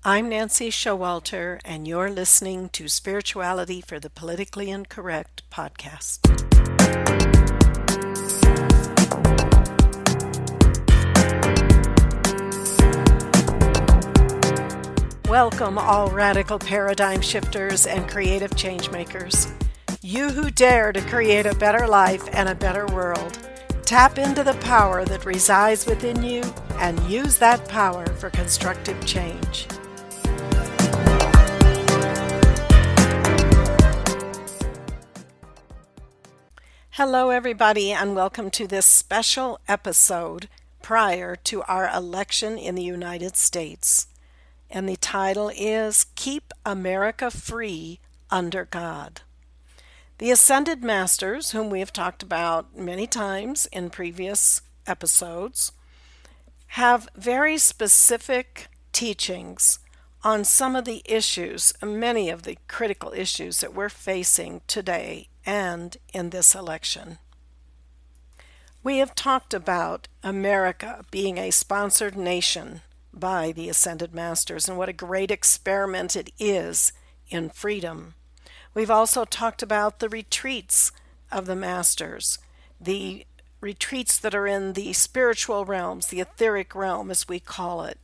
I'm Nancy Showalter, and you're listening to Spirituality for the Politically Incorrect podcast. Welcome, all radical paradigm shifters and creative change makers. You who dare to create a better life and a better world. Tap into the power that resides within you and use that power for constructive change. Hello, everybody, and welcome to this special episode prior to our election in the United States. And the title is Keep America Free Under God. The Ascended Masters, whom we have talked about many times in previous episodes, have very specific teachings on some of the issues, many of the critical issues that we're facing today and in this election. We have talked about America being a sponsored nation by the Ascended Masters and what a great experiment it is in freedom. We've also talked about the retreats of the Masters, the retreats that are in the spiritual realms, the etheric realm as we call it.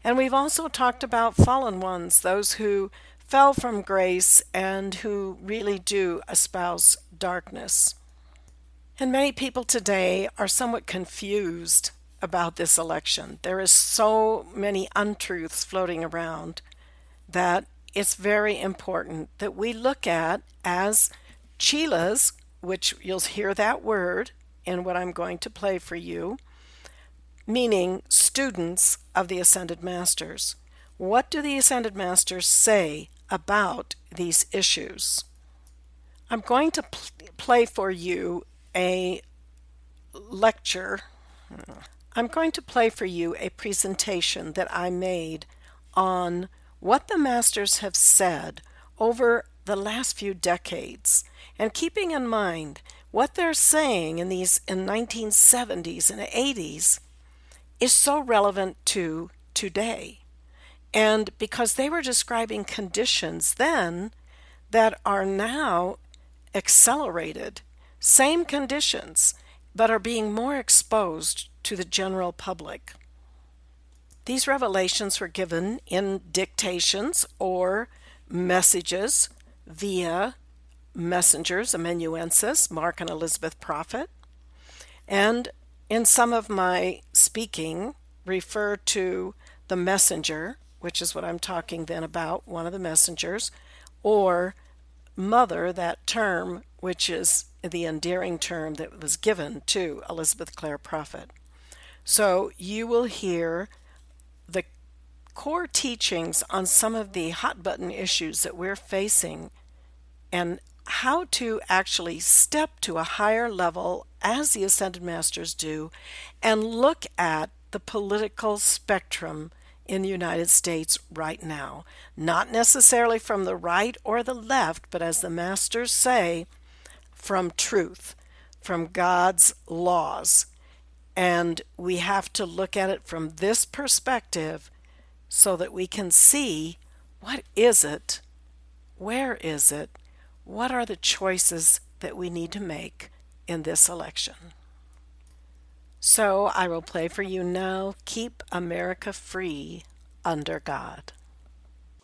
And we've also talked about fallen ones, those who fell from grace and who really do espouse darkness. And many people today are somewhat confused about this election. There is so many untruths floating around that it's very important that we look at as chelas, which you'll hear that word in what I'm going to play for you, meaning students of the Ascended Masters. What do the Ascended Masters say about these issues? I'm going to play for you a lecture. I'm going to play for you a presentation that I made on what the Masters have said over the last few decades, and keeping in mind what they're saying in 1970s and 80s is so relevant to today. And because they were describing conditions then that are now accelerated, same conditions, but are being more exposed to the general public. These revelations were given in dictations or messages via messengers, amanuensis, Mark and Elizabeth Prophet, and in some of my speaking refer to the messenger, which is what I'm talking then about, one of the messengers, or mother, that term, which is the endearing term that was given to Elizabeth Clare Prophet. So you will hear the core teachings on some of the hot button issues that we're facing and how to actually step to a higher level as the Ascended Masters do and look at the political spectrum in the United States right now. Not necessarily from the right or the left, but as the Masters say, from truth, from God's laws. And we have to look at it from this perspective so that we can see what is it, where is it, what are the choices that we need to make in this election. So I will play for you now, Keep America Free Under God.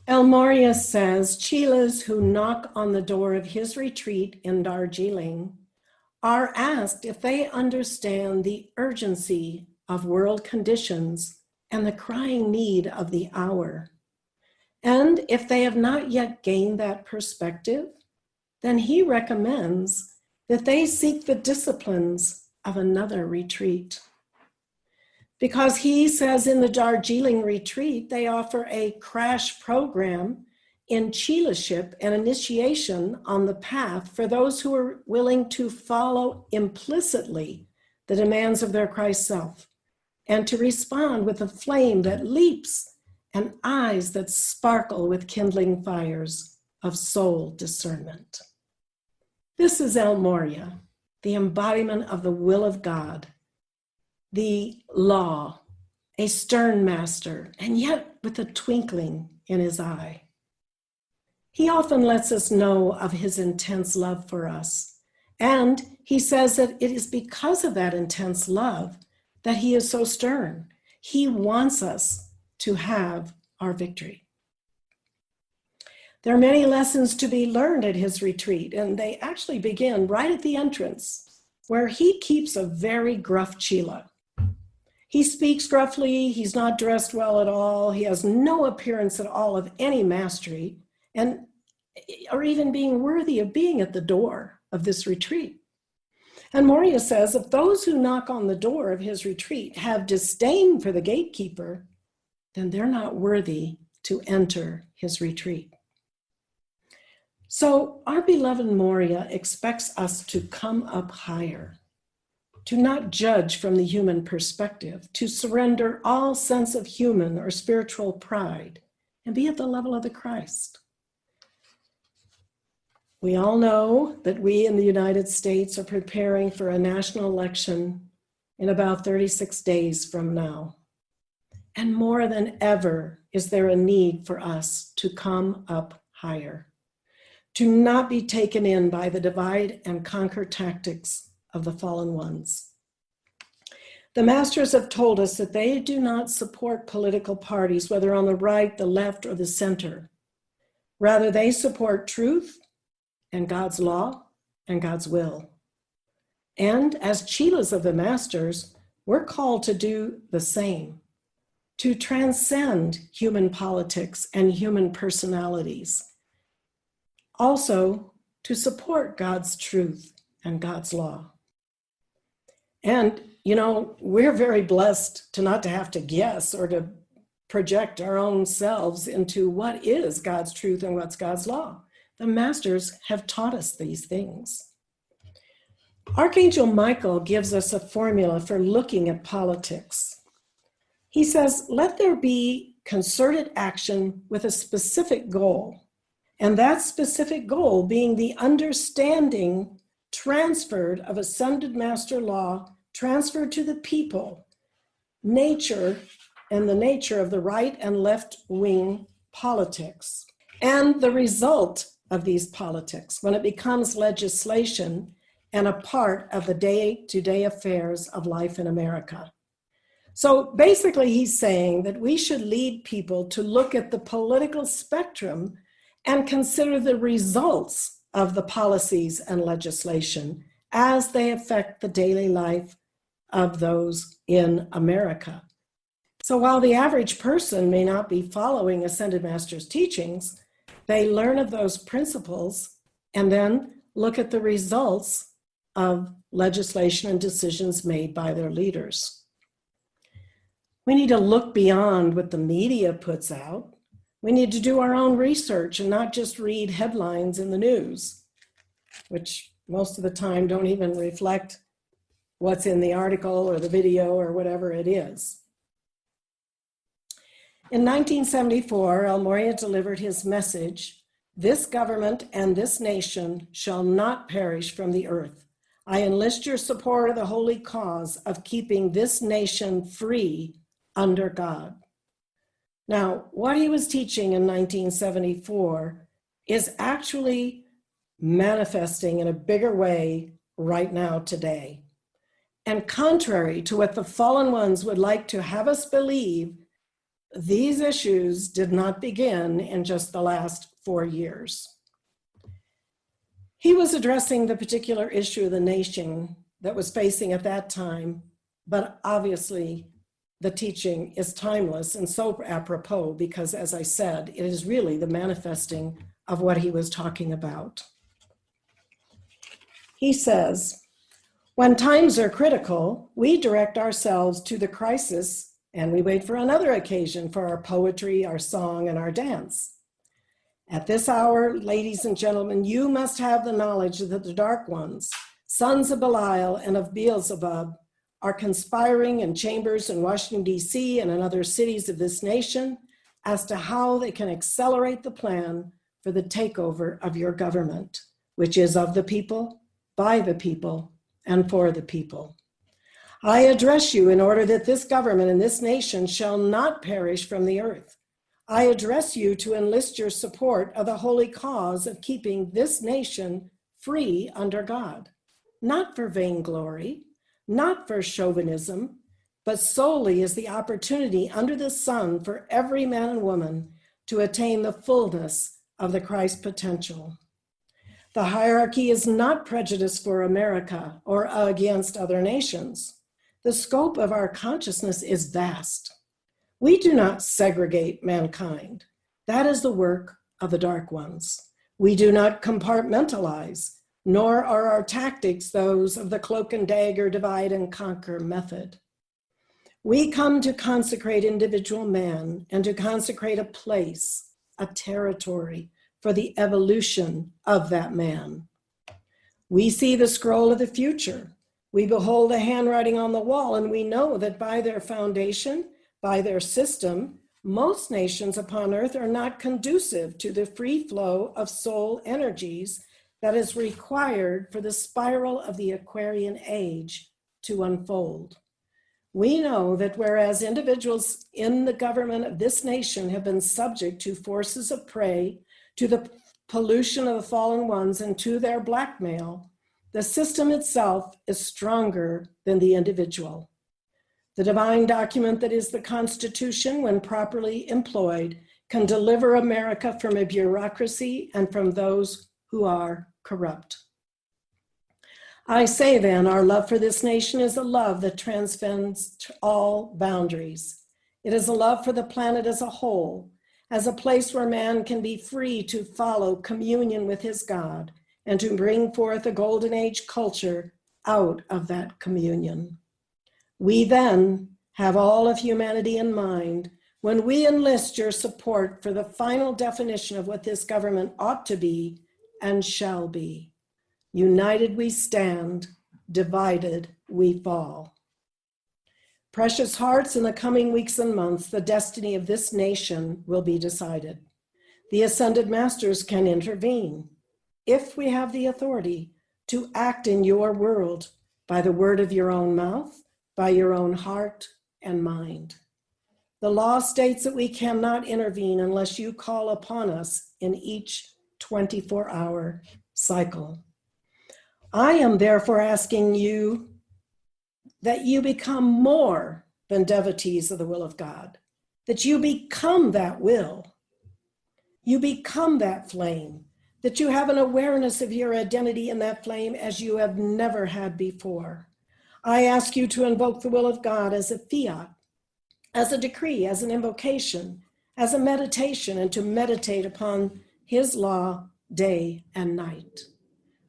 El Morya says chelas who knock on the door of his retreat in Darjeeling are asked if they understand the urgency of world conditions and the crying need of the hour. And if they have not yet gained that perspective, then he recommends that they seek the disciplines of another retreat. Because he says in the Darjeeling retreat, they offer a crash program in chelaship and initiation on the path for those who are willing to follow implicitly the demands of their Christ self and to respond with a flame that leaps and eyes that sparkle with kindling fires of soul discernment. This is El Morya, the embodiment of the will of God, the law, a stern master, and yet with a twinkling in his eye. He often lets us know of his intense love for us. And he says that it is because of that intense love that he is so stern. He wants us to have our victory. There are many lessons to be learned at his retreat, and they actually begin right at the entrance, where he keeps a very gruff chela. He speaks gruffly, he's not dressed well at all, he has no appearance at all of any mastery, or even being worthy of being at the door of this retreat. And Morya says, if those who knock on the door of his retreat have disdain for the gatekeeper, then they're not worthy to enter his retreat. So our beloved Morya expects us to come up higher, to not judge from the human perspective, to surrender all sense of human or spiritual pride, and be at the level of the Christ. We all know that we in the United States are preparing for a national election in about 36 days from now. And more than ever is there a need for us to come up higher, to not be taken in by the divide and conquer tactics of the fallen ones. The masters have told us that they do not support political parties, whether on the right, the left, or the center. Rather, they support truth and God's law and God's will. And as chelas of the masters, we're called to do the same, to transcend human politics and human personalities. Also, to support God's truth and God's law. And, we're very blessed to not to have to guess or to project our own selves into what is God's truth and what's God's law. The masters have taught us these things. Archangel Michael gives us a formula for looking at politics. He says, let there be concerted action with a specific goal, and that specific goal being the understanding transferred of ascended master law, transferred to the people, nature, and the nature of the right and left wing politics, and the result of these politics when it becomes legislation and a part of the day-to-day affairs of life in America. So basically he's saying that we should lead people to look at the political spectrum and consider the results of the policies and legislation as they affect the daily life of those in America. So while the average person may not be following Ascended Masters' teachings, they learn of those principles and then look at the results of legislation and decisions made by their leaders. We need to look beyond what the media puts out. We need to do our own research and not just read headlines in the news, which most of the time don't even reflect what's in the article or the video or whatever it is. In 1974, El Morya delivered his message, "This government and this nation shall not perish from the earth. I enlist your support of the holy cause of keeping this nation free under God." Now, what he was teaching in 1974 is actually manifesting in a bigger way right now today. And contrary to what the fallen ones would like to have us believe, these issues did not begin in just the last 4 years. He was addressing the particular issue of the nation that was facing at that time, but obviously the teaching is timeless and so apropos because, as I said, it is really the manifesting of what he was talking about. He says, when times are critical, we direct ourselves to the crisis and we wait for another occasion for our poetry, our song, and our dance. At this hour, ladies and gentlemen, you must have the knowledge that the dark ones, sons of Belial and of Beelzebub, are conspiring in chambers in Washington, D.C. and in other cities of this nation as to how they can accelerate the plan for the takeover of your government, which is of the people, by the people, and for the people. I address you in order that this government and this nation shall not perish from the earth. I address you to enlist your support of the holy cause of keeping this nation free under God, not for vainglory, not for chauvinism, but solely as the opportunity under the sun for every man and woman to attain the fullness of the Christ potential. The hierarchy is not prejudice for America or against other nations. The scope of our consciousness is vast. We do not segregate mankind. That is the work of the dark ones. We do not compartmentalize, nor are our tactics those of the cloak and dagger, divide and conquer method. We come to consecrate individual man and to consecrate a place, a territory for the evolution of that man. We see the scroll of the future. We behold the handwriting on the wall, and we know that by their foundation, by their system, most nations upon earth are not conducive to the free flow of soul energies that is required for the spiral of the Aquarian age to unfold. We know that whereas individuals in the government of this nation have been subject to forces of prey, to the pollution of the fallen ones, and to their blackmail, the system itself is stronger than the individual. The divine document that is the Constitution, when properly employed, can deliver America from a bureaucracy and from those who are corrupt. I say then, our love for this nation is a love that transcends all boundaries. It is a love for the planet as a whole, as a place where man can be free to follow communion with his God and to bring forth a golden age culture out of that communion. We then have all of humanity in mind when we enlist your support for the final definition of what this government ought to be and shall be. United we stand, divided we fall. Precious hearts, in the coming weeks and months, the destiny of this nation will be decided. The ascended masters can intervene if we have the authority to act in your world by the word of your own mouth, by your own heart and mind. The law states that we cannot intervene unless you call upon us in each 24-hour cycle. I am therefore asking you that you become more than devotees of the will of God, that you become that will. You become that flame, that you have an awareness of your identity in that flame as you have never had before. I ask you to invoke the will of God as a fiat, as a decree, as an invocation, as a meditation, and to meditate upon his law day and night.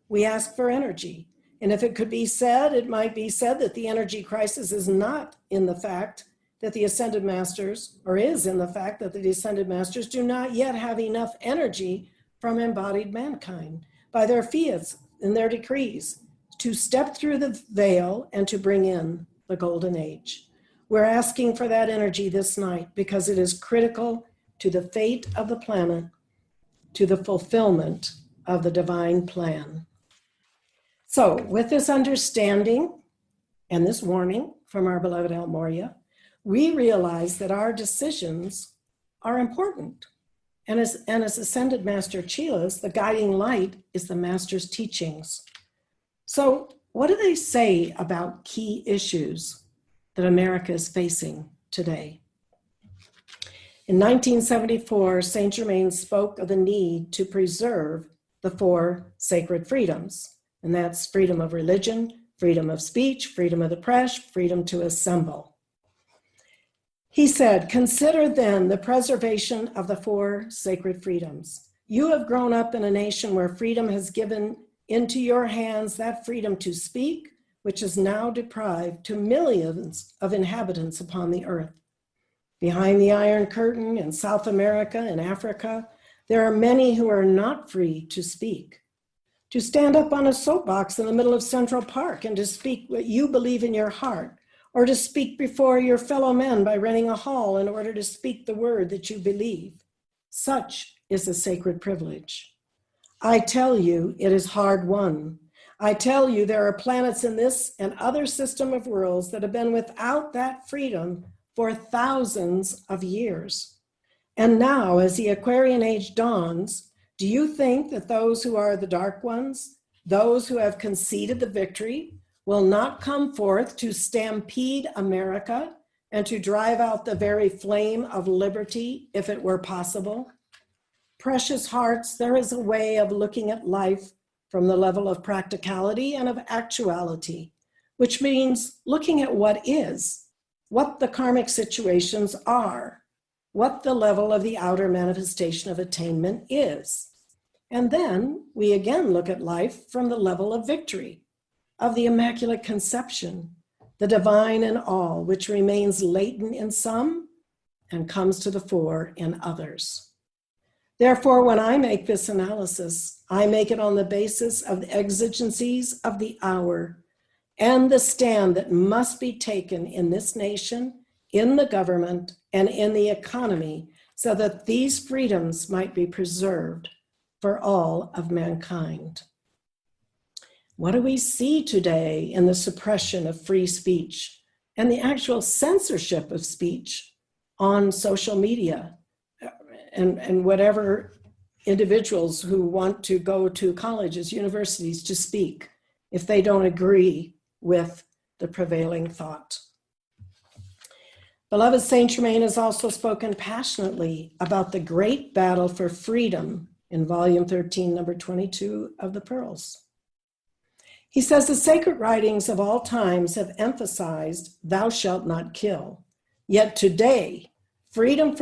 We ask for energy. And if it could be said, it might be said that the energy crisis is not in the fact that the ascended masters, or is in the fact that the ascended masters do not yet have enough energy from embodied mankind by their fiats and their decrees to step through the veil and to bring in the golden age. We're asking for that energy this night because it is critical to the fate of the planet, to the fulfillment of the divine plan. So with this understanding and this warning from our beloved El Morya, we realize that our decisions are important. And as Ascended Master Chilas, the guiding light is the Master's teachings. So what do they say about key issues that America is facing today? In 1974, Saint Germain spoke of the need to preserve the 4 sacred freedoms. And that's freedom of religion, freedom of speech, freedom of the press, freedom to assemble. He said, consider then the preservation of the 4 sacred freedoms. You have grown up in a nation where freedom has given into your hands that freedom to speak, which is now deprived to millions of inhabitants upon the earth. Behind the Iron Curtain in South America and Africa, there are many who are not free to speak. To stand up on a soapbox in the middle of Central Park and to speak what you believe in your heart, or to speak before your fellow men by renting a hall in order to speak the word that you believe. Such is a sacred privilege. I tell you, it is hard won. I tell you, there are planets in this and other system of worlds that have been without that freedom for thousands of years. And now, as the Aquarian age dawns, do you think that those who are the dark ones, those who have conceded the victory, will not come forth to stampede America and to drive out the very flame of liberty if it were possible? Precious hearts, there is a way of looking at life from the level of practicality and of actuality, which means looking at what is, what the karmic situations are, what the level of the outer manifestation of attainment is. And then we again look at life from the level of victory, of the Immaculate Conception, the divine in all, which remains latent in some and comes to the fore in others. Therefore, when I make this analysis, I make it on the basis of the exigencies of the hour and the stand that must be taken in this nation, in the government, and in the economy, so that these freedoms might be preserved for all of mankind. What do we see today in the suppression of free speech and the actual censorship of speech on social media and whatever individuals who want to go to colleges, universities to speak if they don't agree with the prevailing thought? Beloved Saint Germain has also spoken passionately about the great battle for freedom in volume 13, number 22 of the Pearls. He says the sacred writings of all times have emphasized thou shalt not kill. Yet today, freedom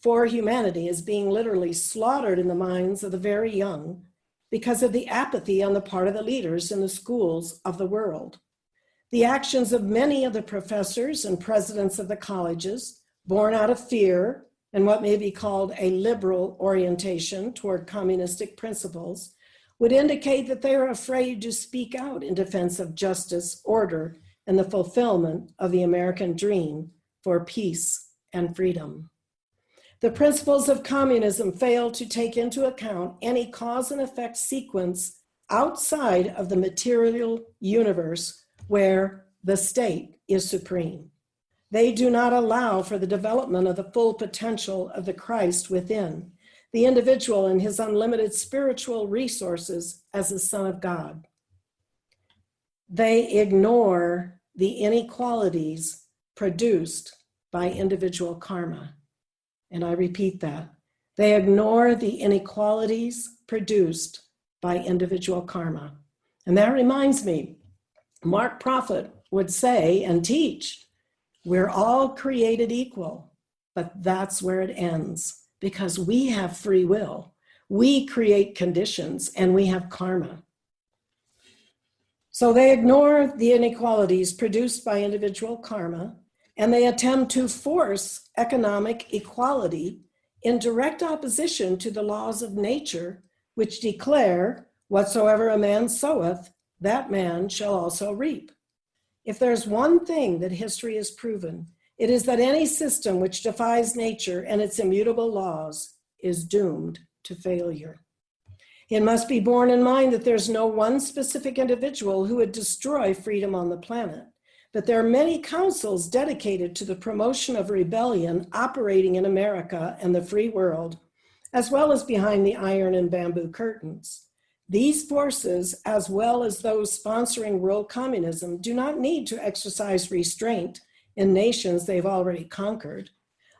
for humanity is being literally slaughtered in the minds of the very young because of the apathy on the part of the leaders in the schools of the world. The actions of many of the professors and presidents of the colleges, born out of fear and what may be called a liberal orientation toward communistic principles, would indicate that they are afraid to speak out in defense of justice, order, and the fulfillment of the American dream for peace and freedom. The principles of communism fail to take into account any cause and effect sequence outside of the material universe where the state is supreme. They do not allow for the development of the full potential of the Christ within, the individual and his unlimited spiritual resources as a Son of God. They ignore the inequalities produced by individual karma. And I repeat that. They ignore the inequalities produced by individual karma. And that reminds me, Mark Prophet would say and teach, we're all created equal, but that's where it ends because we have free will. We create conditions and we have karma. So they ignore the inequalities produced by individual karma and they attempt to force economic equality in direct opposition to the laws of nature, which declare whatsoever a man soweth, that man shall also reap. If there's one thing that history has proven, it is that any system which defies nature and its immutable laws is doomed to failure. It must be borne in mind that there's no one specific individual who would destroy freedom on the planet, but there are many councils dedicated to the promotion of rebellion operating in America and the free world, as well as behind the iron and bamboo curtains. These forces, as well as those sponsoring world communism, do not need to exercise restraint in nations they've already conquered.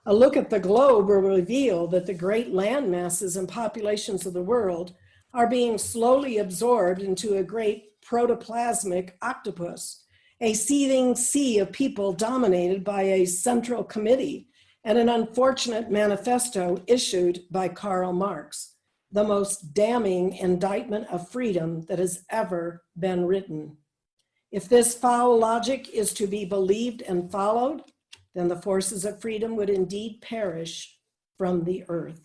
A look at the globe will reveal that the great land masses and populations of the world are being slowly absorbed into a great protoplasmic octopus, a seething sea of people dominated by a central committee and an unfortunate manifesto issued by Karl Marx, the most damning indictment of freedom that has ever been written. If this foul logic is to be believed and followed, then the forces of freedom would indeed perish from the earth.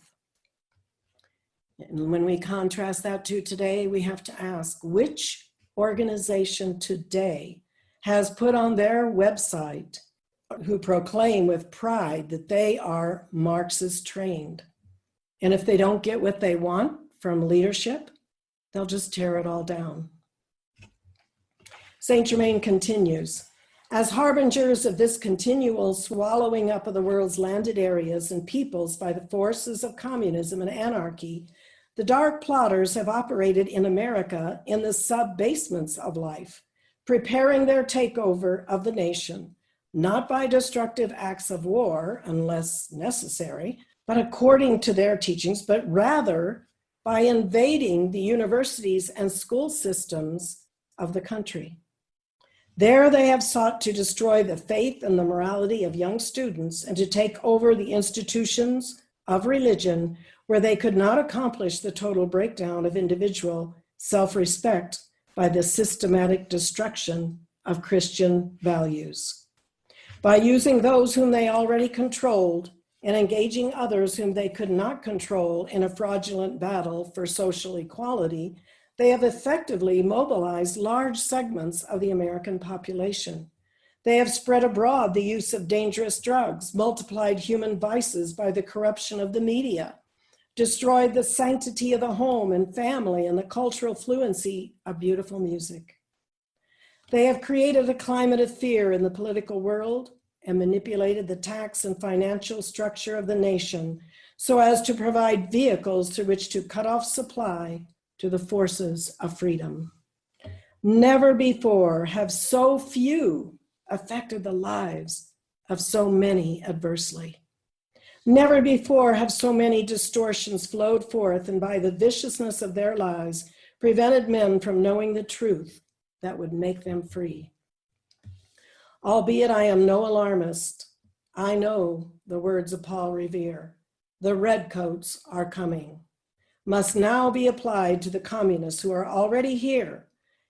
And when we contrast that to today, we have to ask, which organization today has put on their website who proclaim with pride that they are Marxist trained? And if they don't get what they want from leadership, they'll just tear it all down. Saint Germain continues, As harbingers of this continual swallowing up of the world's landed areas and peoples by the forces of communism and anarchy, the dark plotters have operated in America in the sub-basements of life, preparing their takeover of the nation, not by destructive acts of war, unless necessary, but according to their teachings, but rather by invading the universities and school systems of the country. There they have sought to destroy the faith and the morality of young students and to take over the institutions of religion where they could not accomplish the total breakdown of individual self-respect by the systematic destruction of Christian values. By using those whom they already controlled and engaging others whom they could not control in a fraudulent battle for social equality, they have effectively mobilized large segments of the American population. They have spread abroad the use of dangerous drugs, multiplied human vices by the corruption of the media, destroyed the sanctity of the home and family and the cultural fluency of beautiful music. They have created a climate of fear in the political world and manipulated the tax and financial structure of the nation so as to provide vehicles through which to cut off supply to the forces of freedom. Never before have so few affected the lives of so many adversely. Never before have so many distortions flowed forth and by the viciousness of their lives prevented men from knowing the truth that would make them free. Albeit I am no alarmist, I know the words of Paul Revere, the redcoats are coming, must now be applied to the communists who are already here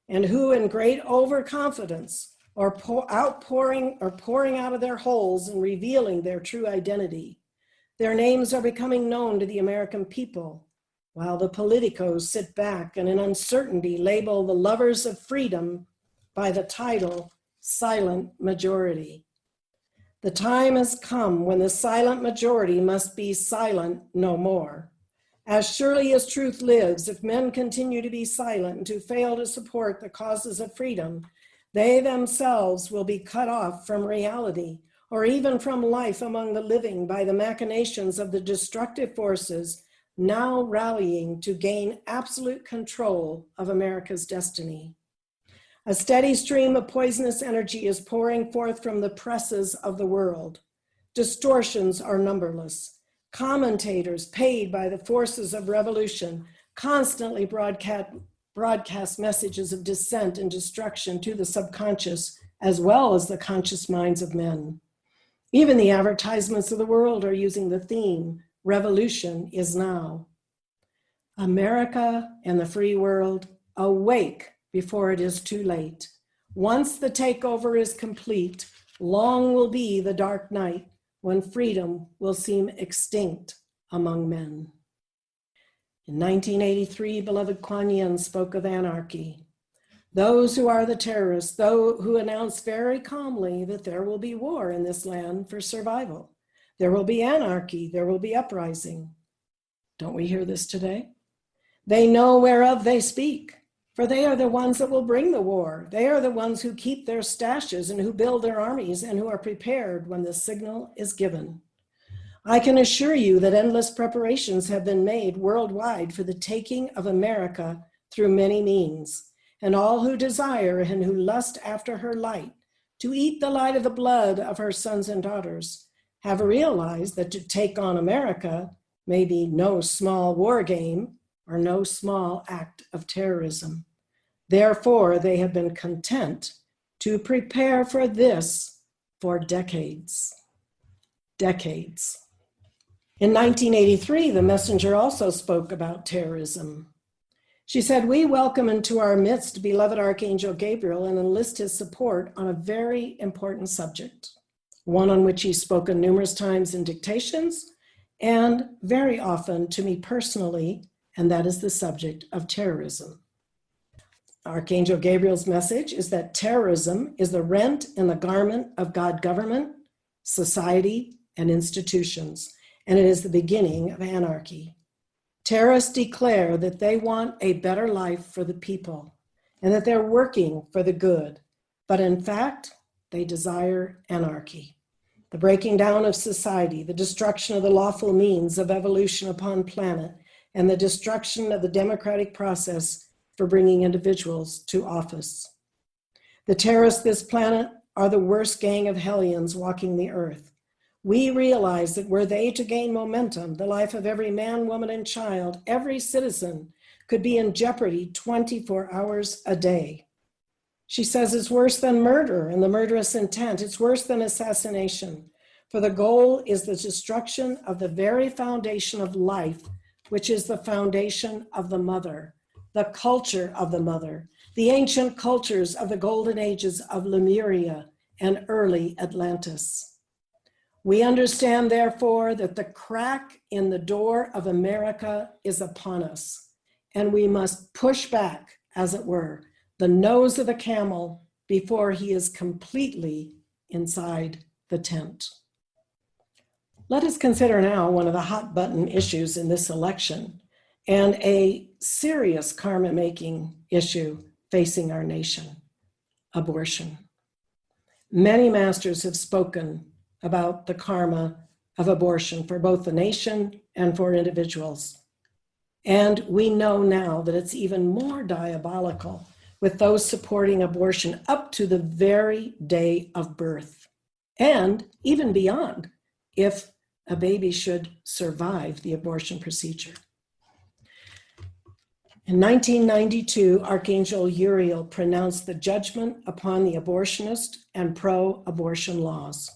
and who in great overconfidence are pouring out of their holes and revealing their true identity. Their names are becoming known to the American people, while the politicos sit back and in uncertainty label the lovers of freedom by the title silent majority. The time has come when the silent majority must be silent no more. As surely as truth lives, if men continue to be silent and to fail to support the causes of freedom, they themselves will be cut off from reality or even from life among the living by the machinations of the destructive forces now rallying to gain absolute control of America's destiny. A steady stream of poisonous energy is pouring forth from the presses of the world. Distortions are numberless. Commentators paid by the forces of revolution constantly broadcast messages of dissent and destruction to the subconscious as well as the conscious minds of men. Even the advertisements of the world are using the theme, revolution is now. America and the free world, awake before it is too late. Once the takeover is complete, long will be the dark night when freedom will seem extinct among men. In 1983, beloved Kuan Yin spoke of anarchy. Those who are the terrorists, those who announce very calmly that there will be war in this land for survival. There will be anarchy, there will be uprising. Don't we hear this today? They know whereof they speak, for they are the ones that will bring the war. They are the ones who keep their stashes and who build their armies and who are prepared when the signal is given. I can assure you that endless preparations have been made worldwide for the taking of America through many means, and all who desire and who lust after her light, to eat the light of the blood of her sons and daughters, have realized that to take on America may be no small war game or no small act of terrorism. Therefore, they have been content to prepare for this for decades. Decades. In 1983, the messenger also spoke about terrorism. She said, "We welcome into our midst beloved Archangel Gabriel and enlist his support on a very important subject, one on which he's spoken numerous times in dictations and very often to me personally, and that is the subject of terrorism." Archangel Gabriel's message is that terrorism is the rent in the garment of God government, society, and institutions, and it is the beginning of anarchy. Terrorists declare that they want a better life for the people and that they're working for the good. But in fact, They desire anarchy. The breaking down of society, the destruction of the lawful means of evolution upon planet, and the destruction of the democratic process for bringing individuals to office. The terrorists of this planet are the worst gang of hellions walking the earth. We realize that were they to gain momentum, the life of every man, woman, and child, every citizen, could be in jeopardy 24 hours a day. She says it's worse than murder and the murderous intent. It's worse than assassination, for the goal is the destruction of the very foundation of life, which is the foundation of the mother, the culture of the mother, the ancient cultures of the golden ages of Lemuria and early Atlantis. We understand, therefore, that the crack in the door of America is upon us, and we must push back, as it were, the nose of the camel before he is completely inside the tent. Let us consider now one of the hot button issues in this election and a serious karma-making issue facing our nation: abortion. Many masters have spoken about the karma of abortion for both the nation and for individuals. And we know now that it's even more diabolical with those supporting abortion up to the very day of birth, and even beyond, if a baby should survive the abortion procedure. In 1992, Archangel Uriel pronounced the judgment upon the abortionist and pro-abortion laws.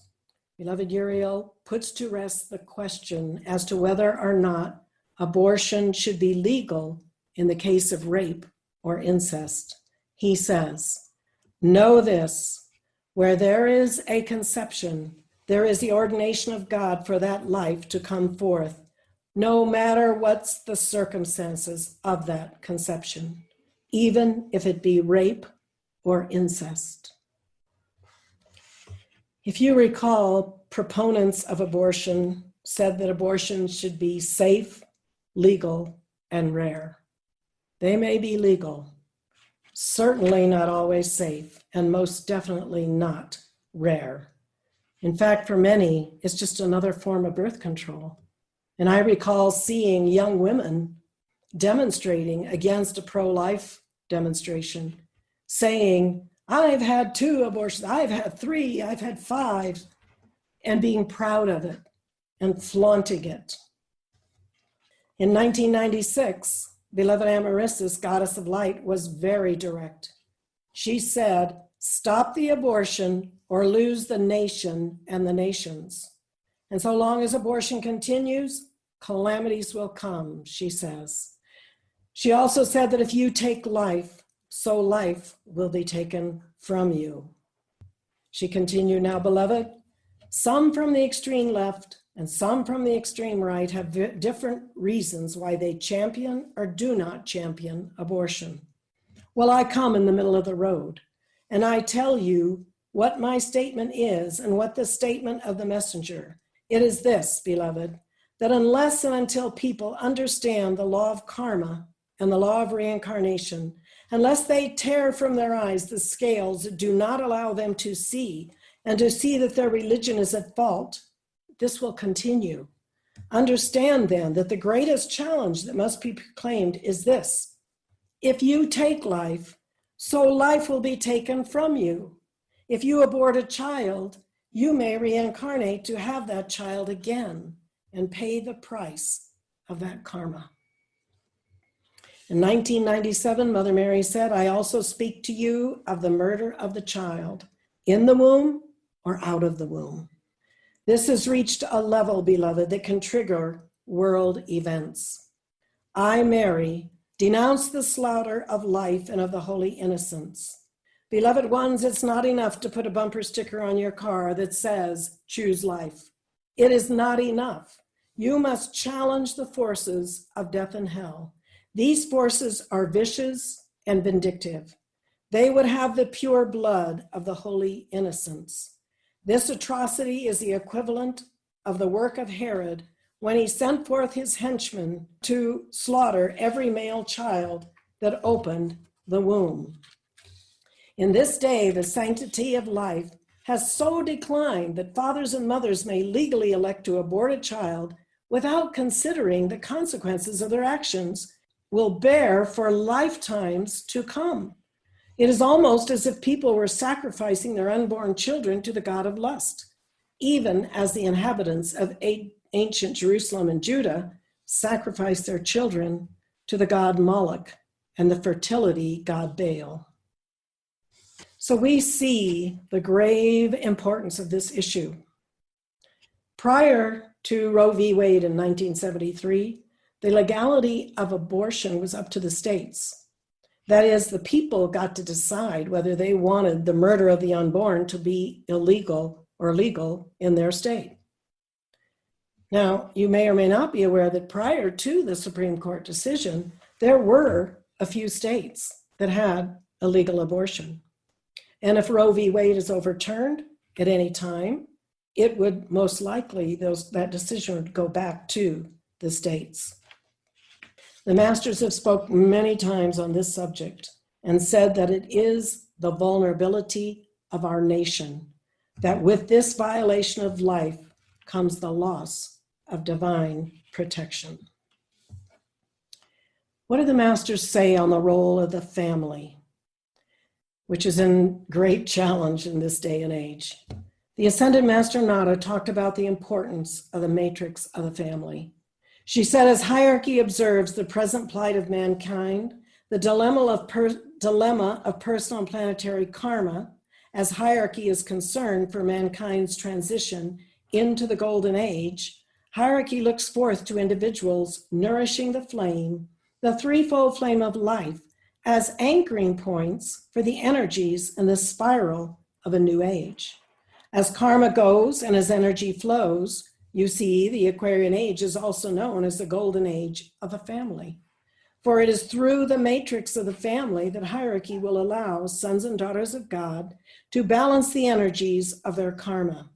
Beloved Uriel puts to rest the question as to whether or not abortion should be legal in the case of rape or incest. He says, "Know this, where there is a conception, there is the ordination of God for that life to come forth, no matter what's the circumstances of that conception, even if it be rape or incest." If you recall, proponents of abortion said that abortion should be safe, legal, and rare. They may be legal, certainly not always safe, and most definitely not rare. In fact, for many, it's just another form of birth control. And I recall seeing young women demonstrating against a pro-life demonstration, saying, "I've had 2 abortions, I've had 3, I've had 5, and being proud of it and flaunting it. In 1996, beloved Amarystis, goddess of light, was very direct. She said, "Stop the abortion or lose the nation and the nations. And so long as abortion continues, calamities will come," she says. She also said that if you take life, so life will be taken from you. She continued, "Now, beloved, some from the extreme left and some from the extreme right have different reasons why they champion or do not champion abortion. Well, I come in the middle of the road, and I tell you what my statement is and what the statement of the messenger. It is this, beloved, that unless and until people understand the law of karma and the law of reincarnation, unless they tear from their eyes the scales that do not allow them to see, and to see that their religion is at fault, this will continue. Understand then that the greatest challenge that must be proclaimed is this: if you take life, so life will be taken from you. If you abort a child, you may reincarnate to have that child again and pay the price of that karma." In 1997, Mother Mary said, "I also speak to you of the murder of the child, in the womb or out of the womb." This has reached a level, beloved, that can trigger world events. I, Mary, denounce the slaughter of life and of the holy innocents. Beloved ones, it's not enough to put a bumper sticker on your car that says, "Choose life." It is not enough. You must challenge the forces of death and hell. These forces are vicious and vindictive. They would have the pure blood of the holy innocents. This atrocity is the equivalent of the work of Herod when he sent forth his henchmen to slaughter every male child that opened the womb. In this day, the sanctity of life has so declined that fathers and mothers may legally elect to abort a child without considering the consequences of their actions will bear for lifetimes to come. It is almost as if people were sacrificing their unborn children to the god of lust, even as the inhabitants of ancient Jerusalem and Judah sacrificed their children to the god Moloch and the fertility god Baal. So we see the grave importance of this issue. Prior to Roe v. Wade in 1973, the legality of abortion was up to the states. That is, the people got to decide whether they wanted the murder of the unborn to be illegal or legal in their state. Now, you may or may not be aware that prior to the Supreme Court decision, there were a few states that had illegal abortion. And if Roe v. Wade is overturned at any time, it would most likely, that decision would go back to the states. The masters have spoken many times on this subject and said that it is the vulnerability of our nation, that with this violation of life comes the loss of divine protection. What do the masters say on the role of the family, which is in great challenge in this day and age? The Ascended Master Nada talked about the importance of the matrix of the family. She said, as hierarchy observes the present plight of mankind, the dilemma of personal and planetary karma, as hierarchy is concerned for mankind's transition into the golden age, hierarchy looks forth to individuals nourishing the flame, the threefold flame of life, as anchoring points for the energies in the spiral of a new age. As karma goes and as energy flows, you see, the Aquarian age is also known as the golden age of a family. For it is through the matrix of the family that hierarchy will allow sons and daughters of God to balance the energies of their karma.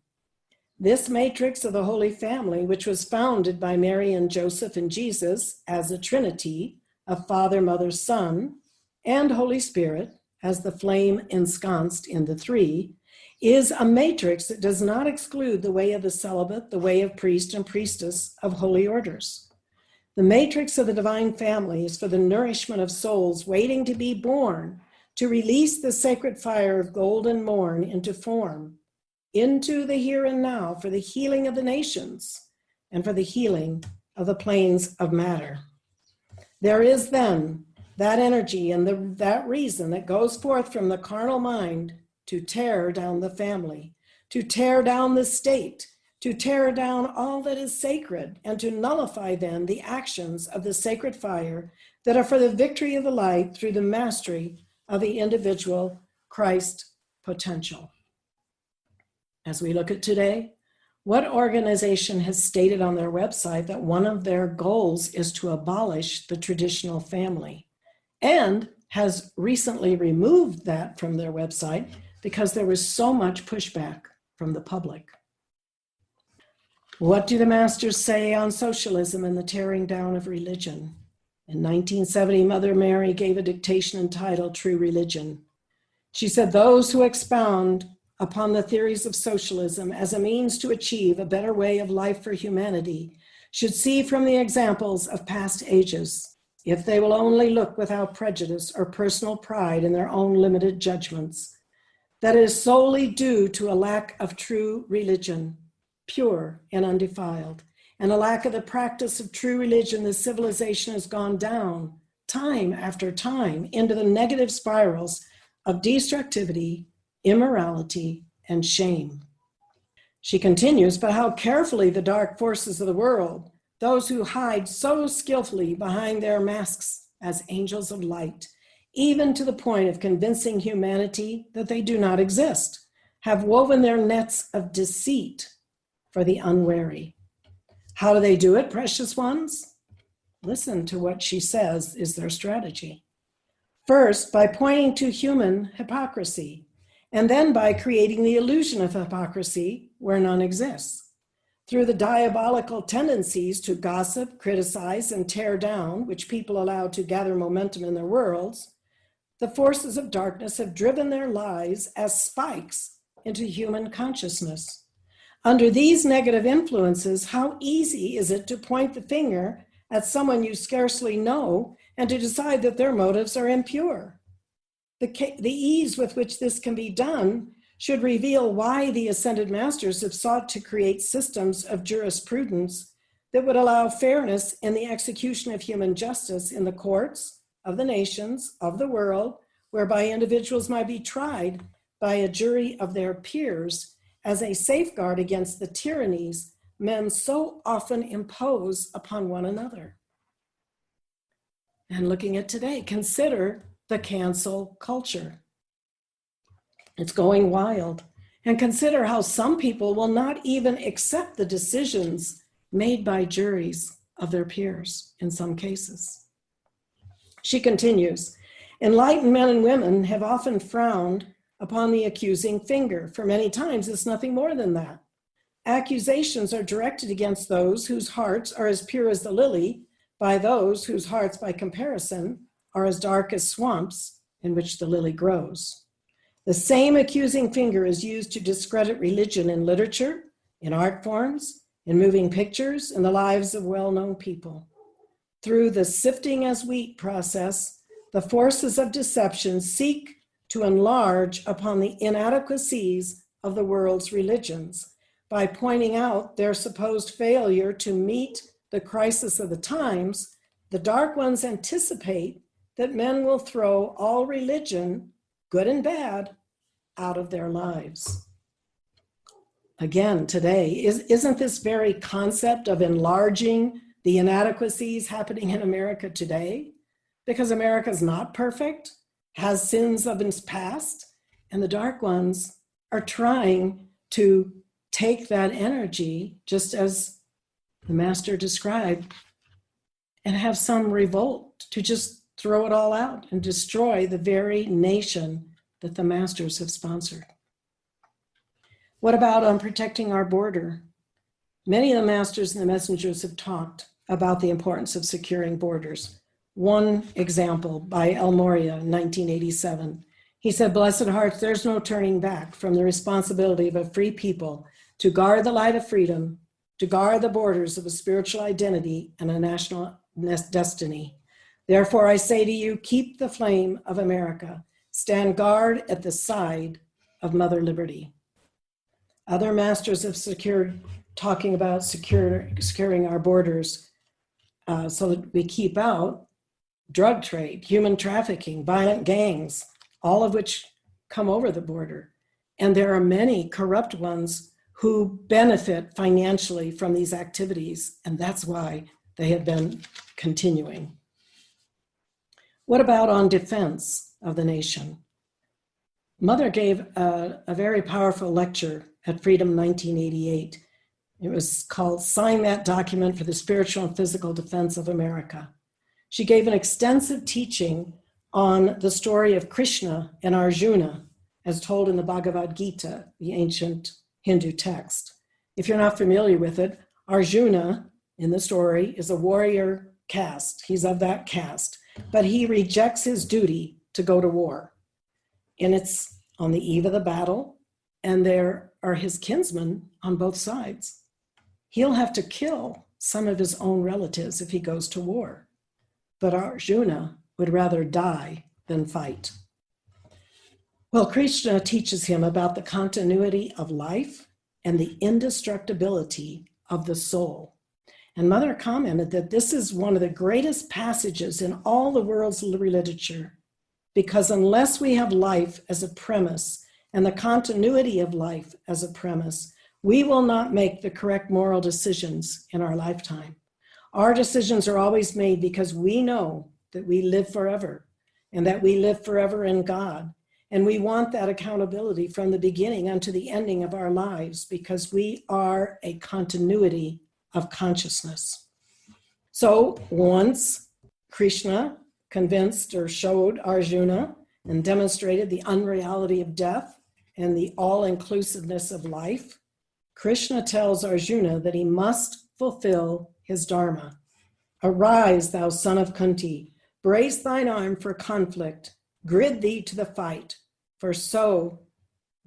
This matrix of the Holy Family, which was founded by Mary and Joseph and Jesus as a trinity of Father, Mother, Son, and Holy Spirit as the flame ensconced in the three, is a matrix that does not exclude the way of the celibate, the way of priest and priestess of holy orders. The matrix of the divine family is for the nourishment of souls waiting to be born, to release the sacred fire of golden morn into form, into the here and now for the healing of the nations and for the healing of the planes of matter. There is then that energy and that reason that goes forth from the carnal mind to tear down the family, to tear down the state, to tear down all that is sacred, and to nullify then the actions of the sacred fire that are for the victory of the light through the mastery of the individual Christ potential. As we look at today, what organization has stated on their website that one of their goals is to abolish the traditional family and has recently removed that from their website because there was so much pushback from the public? What do the masters say on socialism and the tearing down of religion? In 1970, Mother Mary gave a dictation entitled True Religion. She said, those who expound upon the theories of socialism as a means to achieve a better way of life for humanity should see from the examples of past ages, if they will only look without prejudice or personal pride in their own limited judgments, that it is solely due to a lack of true religion, pure and undefiled, and a lack of the practice of true religion. The civilization has gone down time after time into the negative spirals of destructivity, immorality, and shame. She continues, but how carefully the dark forces of the world, those who hide so skillfully behind their masks as angels of light, even to the point of convincing humanity that they do not exist, have woven their nets of deceit for the unwary. How do they do it, precious ones? Listen to what she says is their strategy. First, by pointing to human hypocrisy, and then by creating the illusion of hypocrisy where none exists. Through the diabolical tendencies to gossip, criticize, and tear down, which people allow to gather momentum in their worlds, the forces of darkness have driven their lies as spikes into human consciousness. Under these negative influences, how easy is it to point the finger at someone you scarcely know and to decide that their motives are impure? The ease with which this can be done should reveal why the ascended masters have sought to create systems of jurisprudence that would allow fairness in the execution of human justice in the courts of the nations, of the world, whereby individuals might be tried by a jury of their peers as a safeguard against the tyrannies men so often impose upon one another. And looking at today, consider the cancel culture. It's going wild. And consider how some people will not even accept the decisions made by juries of their peers in some cases. She continues, enlightened men and women have often frowned upon the accusing finger. For many times, it's nothing more than that. Accusations are directed against those whose hearts are as pure as the lily by those whose hearts, by comparison, are as dark as swamps in which the lily grows. The same accusing finger is used to discredit religion in literature, in art forms, in moving pictures, in the lives of well-known people. Through the sifting as wheat process, the forces of deception seek to enlarge upon the inadequacies of the world's religions by pointing out their supposed failure to meet the crisis of the times. The dark ones anticipate that men will throw all religion, good and bad, out of their lives. Again, today, isn't this very concept of enlarging the inadequacies happening in America today? Because America is not perfect, has sins of its past, and the dark ones are trying to take that energy, just as the master described, and have some revolt to just throw it all out and destroy the very nation that the masters have sponsored. What about on protecting our border? Many of the masters and the messengers have talked about the importance of securing borders. One example by El Moria in 1987. He said, "Blessed hearts, there's no turning back from the responsibility of a free people to guard the light of freedom, to guard the borders of a spiritual identity and a national destiny. Therefore, I say to you, keep the flame of America. Stand guard at the side of Mother Liberty." Other masters have talking about securing our borders so that we keep out drug trade, human trafficking, violent gangs, all of which come over the border. And there are many corrupt ones who benefit financially from these activities, and that's why they have been continuing. What about on defense of the nation? Mother gave a very powerful lecture at Freedom 1988. It was called Sign That Document for the Spiritual and Physical Defense of America. She gave an extensive teaching on the story of Krishna and Arjuna, as told in the Bhagavad Gita, the ancient Hindu text. If you're not familiar with it, Arjuna in the story is a warrior caste. He's of that caste, but he rejects his duty to go to war. And it's on the eve of the battle, and there are his kinsmen on both sides. He'll have to kill some of his own relatives if he goes to war. But Arjuna would rather die than fight. Well, Krishna teaches him about the continuity of life and the indestructibility of the soul. And Mother commented that this is one of the greatest passages in all the world's literature, because unless we have life as a premise and the continuity of life as a premise, we will not make the correct moral decisions in our lifetime. Our decisions are always made because we know that we live forever and that we live forever in God. And we want that accountability from the beginning unto the ending of our lives because we are a continuity of consciousness. So once Krishna convinced or showed Arjuna and demonstrated the unreality of death and the all-inclusiveness of life, Krishna tells Arjuna that he must fulfill his dharma. Arise, thou son of Kunti, brace thine arm for conflict, gird thee to the fight, for so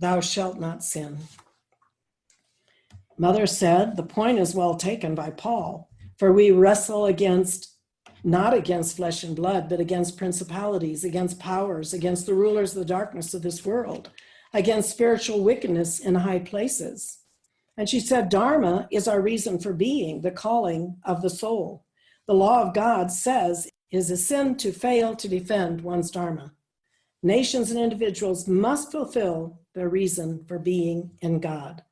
thou shalt not sin. Mother said, the point is well taken by Paul, for we wrestle not against flesh and blood, but against principalities, against powers, against the rulers of the darkness of this world, against spiritual wickedness in high places. And she said, Dharma is our reason for being, the calling of the soul. The law of God says it is a sin to fail to defend one's Dharma. Nations and individuals must fulfill their reason for being in God.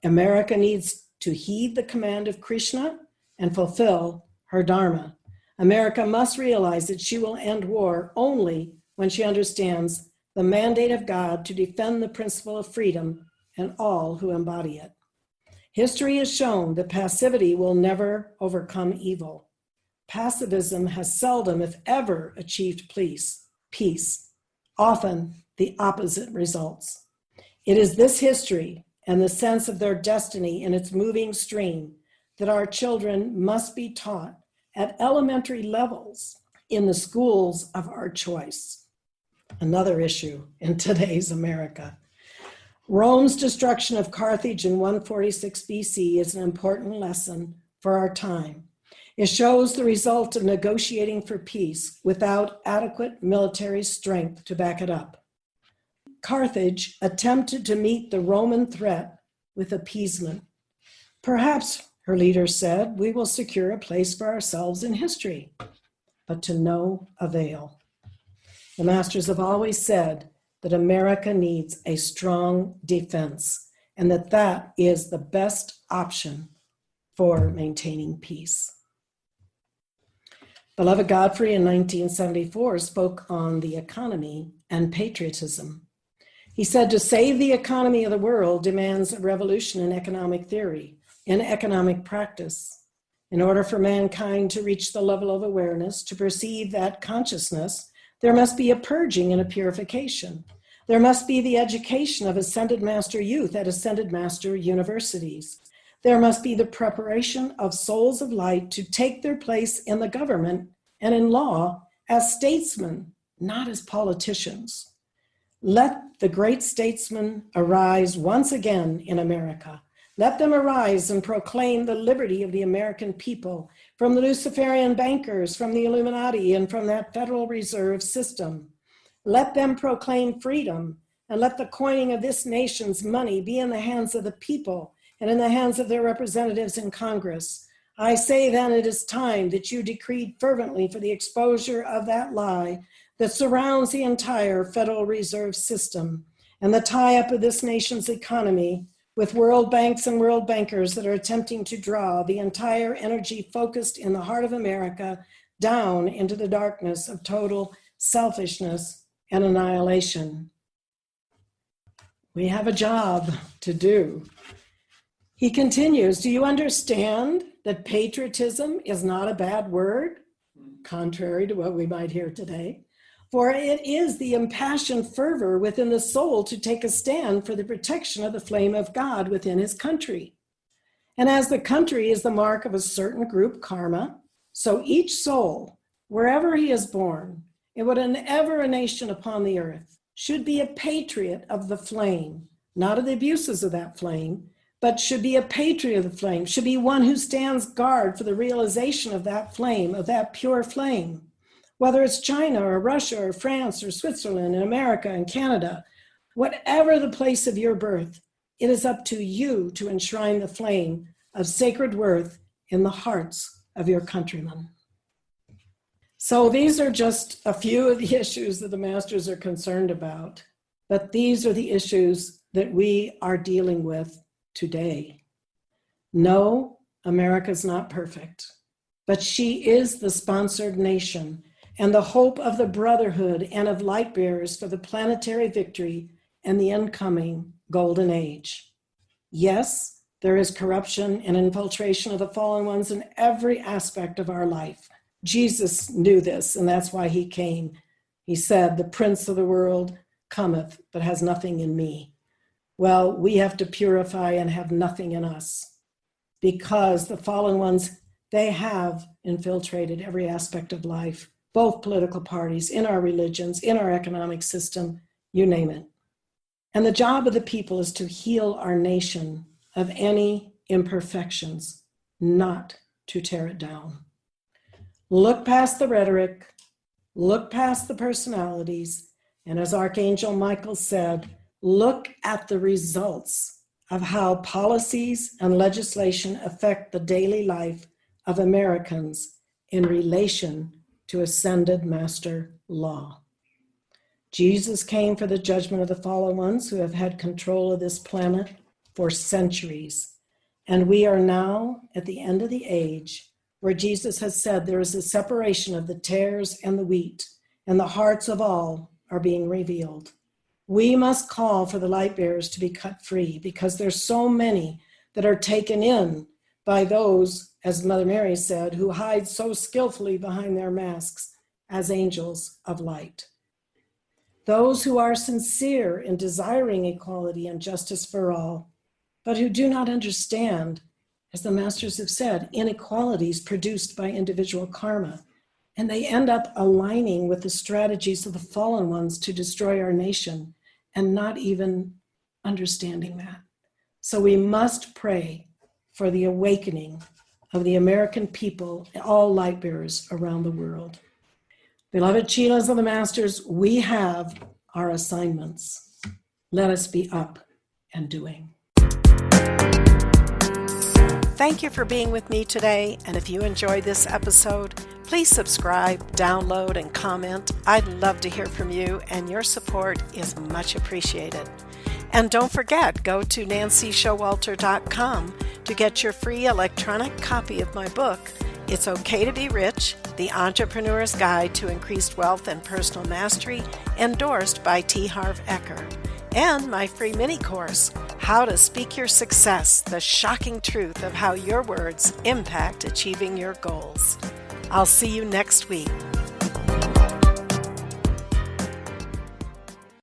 America needs to heed the command of Krishna and fulfill her Dharma. America must realize that she will end war only when she understands the mandate of God to defend the principle of freedom and all who embody it. History has shown that passivity will never overcome evil. Passivism has seldom, if ever, achieved peace. Often the opposite results. It is this history and the sense of their destiny in its moving stream that our children must be taught at elementary levels in the schools of our choice. Another issue in today's America. Rome's destruction of Carthage in 146 BC is an important lesson for our time. It shows the result of negotiating for peace without adequate military strength to back it up. Carthage attempted to meet the Roman threat with appeasement. Perhaps, her leaders said, we will secure a place for ourselves in history, but to no avail. The masters have always said that America needs a strong defense and that is the best option for maintaining peace. Beloved Godfrey in 1974 spoke on the economy and patriotism. He said, to save the economy of the world demands a revolution in economic theory, in economic practice. In order for mankind to reach the level of awareness, to perceive that consciousness, there must be a purging and a purification. There must be the education of ascended master youth at ascended master universities. There must be the preparation of souls of light to take their place in the government and in law as statesmen, not as politicians. Let the great statesmen arise once again in America. Let them arise and proclaim the liberty of the American people from the Luciferian bankers, from the Illuminati, and from that Federal Reserve System. Let them proclaim freedom, and let the coining of this nation's money be in the hands of the people and in the hands of their representatives in Congress. I say then it is time that you decreed fervently for the exposure of that lie that surrounds the entire Federal Reserve System and the tie-up of this nation's economy with world banks and world bankers that are attempting to draw the entire energy focused in the heart of America down into the darkness of total selfishness and annihilation. We have a job to do. He continues, do you understand that patriotism is not a bad word, contrary to what we might hear today? For it is the impassioned fervor within the soul to take a stand for the protection of the flame of God within his country. And as the country is the mark of a certain group karma, so each soul, wherever he is born, in whatever a nation upon the earth, should be a patriot of the flame, not of the abuses of that flame, but should be a patriot of the flame, should be one who stands guard for the realization of that flame, of that pure flame. Whether it's China or Russia or France or Switzerland and America and Canada, whatever the place of your birth, it is up to you to enshrine the flame of sacred worth in the hearts of your countrymen. So these are just a few of the issues that the masters are concerned about, but these are the issues that we are dealing with today. No, America's not perfect, but she is the sponsored nation and the hope of the brotherhood and of light bearers for the planetary victory and the incoming golden age. Yes, there is corruption and infiltration of the fallen ones in every aspect of our life. Jesus knew this, and that's why he came. He said, the prince of the world cometh, but has nothing in me. Well, we have to purify and have nothing in us because the fallen ones, they have infiltrated every aspect of life, both political parties, in our religions, in our economic system, you name it. And the job of the people is to heal our nation of any imperfections, not to tear it down. Look past the rhetoric, look past the personalities, and as Archangel Michael said, look at the results of how policies and legislation affect the daily life of Americans in relation to ascended master law. Jesus came for the judgment of the fallen ones who have had control of this planet for centuries. And we are now at the end of the age where Jesus has said there is a separation of the tares and the wheat, and the hearts of all are being revealed. We must call for the light bearers to be cut free because there's so many that are taken in by those, as Mother Mary said, who hide so skillfully behind their masks as angels of light. Those who are sincere in desiring equality and justice for all, but who do not understand, as the masters have said, inequalities produced by individual karma. And they end up aligning with the strategies of the fallen ones to destroy our nation and not even understanding that. So we must pray for the awakening of the American people, all light bearers around the world. Beloved Chelas of the Masters, we have our assignments. Let us be up and doing. Thank you for being with me today, and if you enjoyed this episode, please subscribe, download, and comment. I'd love to hear from you, and your support is much appreciated. And don't forget, go to nancyshowalter.com to get your free electronic copy of my book, It's Okay to Be Rich, The Entrepreneur's Guide to Increased Wealth and Personal Mastery, endorsed by T. Harv Eker, and my free mini course, How to Speak Your Success, the shocking truth of how your words impact achieving your goals. I'll see you next week.